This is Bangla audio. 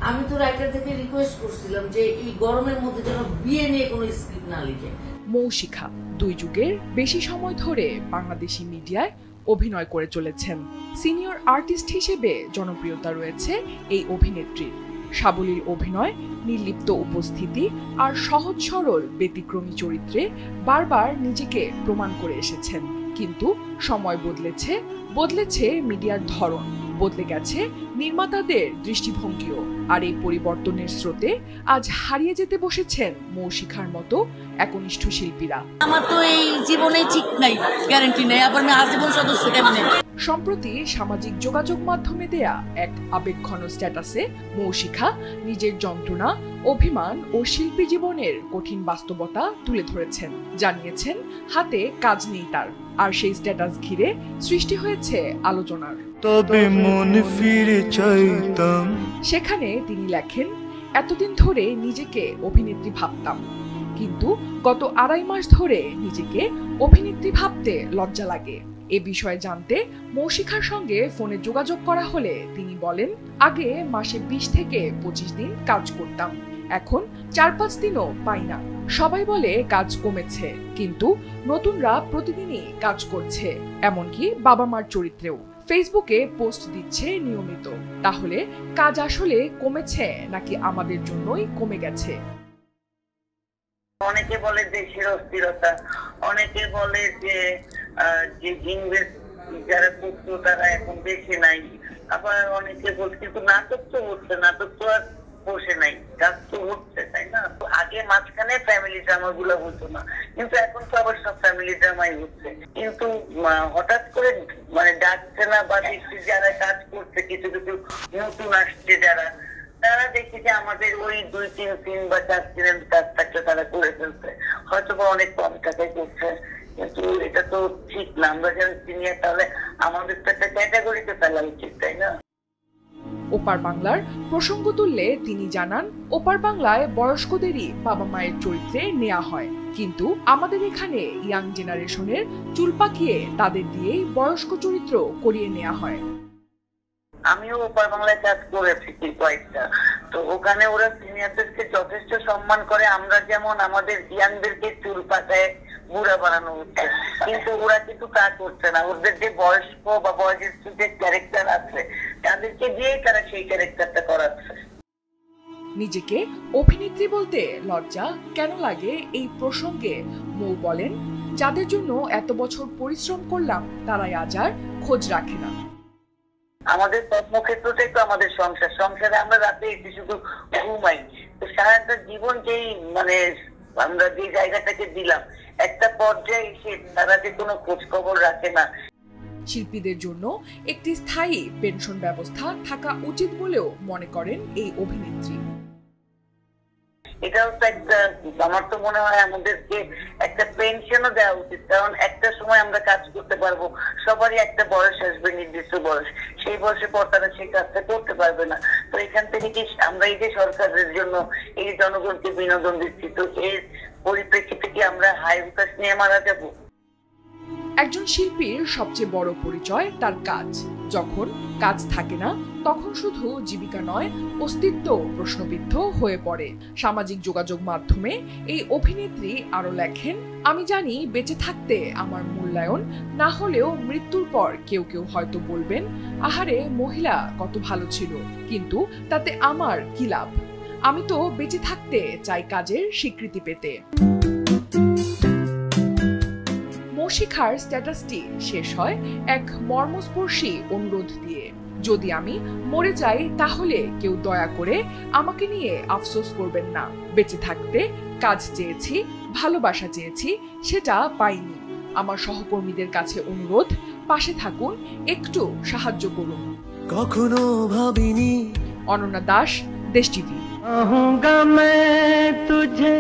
আমি তো রাইটার থেকে রিকোয়েস্ট করছিলাম যে এই গরমের মধ্যে যেন বিয়ে নিয়ে কোনো স্ক্রিপ্ট না লিখে। মৌশিখা 2 যুগের বেশি সময় ধরে বাংলাদেশি মিডিয়ায় অভিনয় করে চলেছেন। সিনিয়র আর্টিস্ট হিসেবে জনপ্রিয়তা রয়েছে এই অভিনেত্রীর। সাবলীল অভিনয়, নির্লিপ্ত উপস্থিতি আর সহজ সরল ব্যতিক্রমী চরিত্রে বারবার নিজেকে প্রমাণ করে এসেছেন। কিন্তু সময় বদলেছে মিডিয়ার ধরন, বদলে গেছে নির্মাতাদের দৃষ্টিভঙ্গিও। আর এই পরিবর্তনের স্রোতে আজ হারিয়ে যেতে বসেছেন মৌশিখার মতো একনিষ্ঠ শিল্পীরা। আমার তো এই জীবনে ঠিক নাই, গ্যারান্টি নেই, আবার আমি আজীবন সদস্য কেমনে। সম্প্রতি সামাজিক যোগাযোগ মাধ্যমে দেয়া এক আবেগঘন স্ট্যাটাসে মৌশিখা নিজের যন্ত্রণা, অভিমান ও শিল্পী জীবনের কঠিন বাস্তবতা তুলে ধরেছেন। জানিয়েছেন হাতে কাজ নেই তার। আর সেই স্ট্যাটাস ঘিরে সৃষ্টি হয়েছে আলোচনার। তবে মন ফিরে চাইতাম। সেখানে তিনি লেখেন, এতদিন ধরে নিজেকে অভিনেত্রী ভাবতাম, কিন্তু গত 2.5 মাস ধরে নিজেকে অভিনেত্রী ভাবতে লজ্জা লাগে। এ বিষয়ে জানতে মৌশিখার সঙ্গে ফোনে যোগাযোগ করা হলে তিনি বলেন, আগে মাসে 20 থেকে 25 দিন কাজ করতাম, এখন 4-5 দিনও পাই না। সবাই বলে কাজ কমেছে, কিন্তু নতুনরা প্রতিদিনই কাজ করছে, এমনকি বাবা মার চরিত্রেও। ফেসবুকে পোস্ট দিচ্ছে নিয়মিত। তাহলে কাজ আসলে কমেছে নাকি আমাদের জন্যই কমে গেছে? অনেকে বলে দেশের অস্থিরতা, অনেকে বলে যে ইংরেজ যারা করতো তারা এখন দেশে নাই, আবার অনেকে বলছে কিন্তু নাটক তো হচ্ছে, নাটক তো আর বসে নাই, কাজ তো হচ্ছে, তাই না? আগে মাঝখানে ফ্যামিলি ড্রামা গুলো হতো না, কিন্তু এখন তো আবার সব ফ্যামিলি ড্রামাই হচ্ছে। কিন্তু হঠাৎ করে ডাকছে না, বা দেখছি যারা কাজ করছে কিছু কিছু নতুন আসছে যারা, তারা দেখি যে আমাদের ওই 2-3 সিন বা 4 সিনের কাজ থাকলে তারা করে ফেলছে, হয়তো বা অনেক কম টাকায় করছে। কিন্তু এটা তো ঠিক না, আমরা যারা সিনিয়র তাহলে আমাদের তো একটা ক্যাটাগরিতে ফেলা উচিত, তাই না? ওপার বাংলার প্রসঙ্গ তুললে তিনি জানান, ওপার বাংলায় বয়স্কদেরই বাবা মায়ের চরিত্রে নেওয়া হয়, কিন্তু আমাদের এখানে ইয়াং জেনারেশনের চুল পাকিয়ে তাদের দিয়েই বয়স্ক চরিত্র করিয়ে নেওয়া হয়। আমিও ওপার বাংলায় কাজ করেছি কয়েকটা, তো ওখানে ওরা সিনিয়রদেরকে যথেষ্ট সম্মান করে। আমরা যেমন আমাদের ইয়াংদেরকে চুল পাকায় বুড়া বানানো হচ্ছে, কিন্তু ওরা কিন্তু তা করছে না। ওদের যে বয়স্ক বা বয়োজ্যেষ্ঠ যে ক্যারেক্টার আছে তাদেরকে দিয়েই তারা সেই ক্যারেক্টারটা করাচ্ছে। নিজেকে অভিনেত্রী বলতে লজ্জা কেন লাগে এই প্রসঙ্গে মৌ বলেন, যাদের জন্য এত বছর পরিশ্রম করলাম তারাই আজ আর খোঁজ রাখে না। আমাদের কর্মক্ষেত্রটাই তো আমাদের সংসার, সংসারে আমরা রাতে এসে শুধু ঘুমাই, তো সারাটা জীবন যেই আমরা যে জায়গাটাকে দিলাম, একটা পর্যায়ে এসে তারা যে কোনো খোঁজ খবর রাখে না। শিল্পীদের জন্য একটি স্থায়ী পেনশন ব্যবস্থা থাকা উচিত বলেও মনে করেন এই অভিনেত্রী। এটাও তো একটা, আমার তো মনে হয় আমাদেরকে একটা পেনশনও দেওয়া উচিত, কারণ একটা সময় আমরা কাজ করতে পারবো, সবারই একটা বয়স আসবে, নির্দিষ্ট বয়স, সেই বয়সের পর তারা সেই কাজটা করতে পারবে না। তো এখান থেকে কি আমরা এই যে সরকারের জন্য এই জনগণকে বিনোদন দিচ্ছি, তো এর পরিপ্রেক্ষিতে কি আমরা হাই হুতাশ নিয়ে মারা যাবো? একজন শিল্পীর সবচেয়ে বড় পরিচয় তার কাজ। যখন কাজ থাকে না তখন শুধু জীবিকা নয়, অস্তিত্ব প্রশ্নবিদ্ধ হয়ে পড়ে। সামাজিক যোগাযোগ মাধ্যমে এই অভিনেত্রী আরো লেখেন, আমি জানি বেঁচে থাকতে আমার মূল্যায়ন না হলেও মৃত্যুর পর কেউ কেউ হয়তো বলবেন, আহারে মহিলা কত ভালো ছিল, কিন্তু তাতে আমার কি লাভ? আমি তো বেঁচে থাকতে চাই কাজের স্বীকৃতি পেতে। মৌশিখার স্ট্যাটাসটি শেষ হয় এক মর্মস্পর্শী অনুরোধ দিয়ে, যদি আমি মরে যাই তাহলে কেউ দয়া করে আমাকে নিয়ে আফসোস করবেন না। বেঁচে থাকতে কাজ চেয়েছি, ভালোবাসা চেয়েছি, সেটা পাইনি। আমার সহকর্মীদের কাছে অনুরোধ, পাশে থাকুন, একটু সাহায্য করুন। কখনো ভাবিনি। অনন্যা দাস, দেশ টিভি। তুঝে